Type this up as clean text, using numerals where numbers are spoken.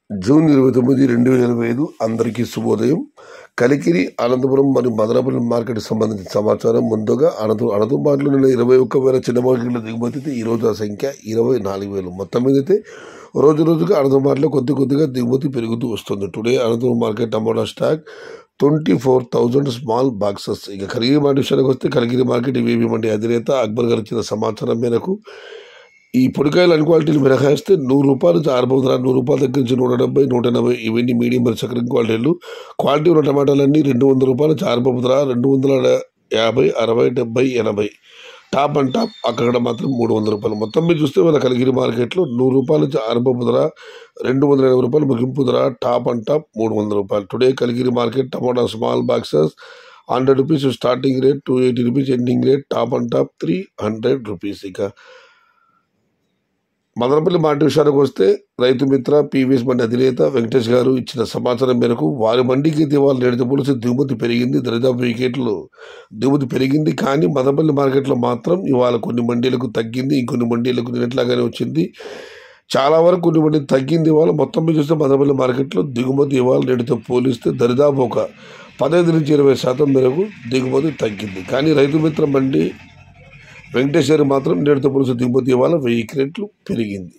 June 29, 2025 అందరికీ శుభోదయం. కలికిరి, అనంతపురం మరియు మదనపల్లి మార్కెట్కి సంబంధించిన సమాచారం. ముందుగా అనంతపురంలో నిన్న 21,000 చిన్న మార్కెట్ల దిగుమతి అయితే ఈరోజు ఆ సంఖ్య 24,000. మొత్తం మీద అయితే రోజు రోజుగా అనంతపురంలో కొద్దిగా దిగుమతి పెరుగుతూ వస్తుంది. Today Anantapuram market tomato stock 24,000 small boxes. ఇక కలిగిరి మార్కెట్ విషయానికి వస్తే కలిగిరి మార్కెట్ ఇవేవి మండి అధినేత అక్బర్ గారు ఇచ్చిన సమాచారం మేరకు ఈ పొడికాయలు అన్ని క్వాలిటీలు మినహాయిస్తే ₹100 ఆరబోతున్నా, ₹100 దగ్గర నుంచి 170, 180 ఇవన్నీ మీడియం మరియు చక్రం క్వాలిటీలు. క్వాలిటీ ఉన్న టమాటాలన్నీ ₹200 ఆరబోతున్నా, 250, 60, 70, 80. టాప్ అండ్ టాప్ అక్కడ మాత్రం ₹300. మొత్తం మీరు చూస్తే మన కలిగిరి మార్కెట్లో ₹100 ఆరబోతున్నా, ₹280 ముగింపు ధర. Top and top ₹300. Today Kaligiri market tomato small boxes ₹100 starting rate, ₹280 ending rate. Top and top ₹300. ఇక మదనపల్లి మార్కెట్ విషయానికి వస్తే రైతు మిత్ర పీవీఎస్ మండి అధినేత వెంకటేష్ గారు ఇచ్చిన సమాచారం మేరకు వారి మండికి ఇవాళ నేటితో పోలిసి దిగుమతి పెరిగింది. దరిదాపు వికెట్లు దిగుమతి పెరిగింది. కానీ మదనపల్లి మార్కెట్లో మాత్రం ఇవాళ కొన్ని మండీలకు తగ్గింది, ఇంకొన్ని మండీలకు నిన్నట్లాగానే వచ్చింది. చాలా వరకు కొన్ని మండీలు తగ్గింది. ఇవాళ మొత్తం మీద చూస్తే మదనపల్లి మార్కెట్లో దిగుమతి ఇవాళ నేటితో పోలిస్తే దరిదాపు ఒక 15 నుంచి 20% మేరకు దిగుమతి తగ్గింది. కానీ రైతు మిత్ర మండి వెంకటేష్ గారు మాత్రం నేటితో పోలిసి దిగుమతి ఇవాళ 1000 క్రేట్లు పెరిగింది.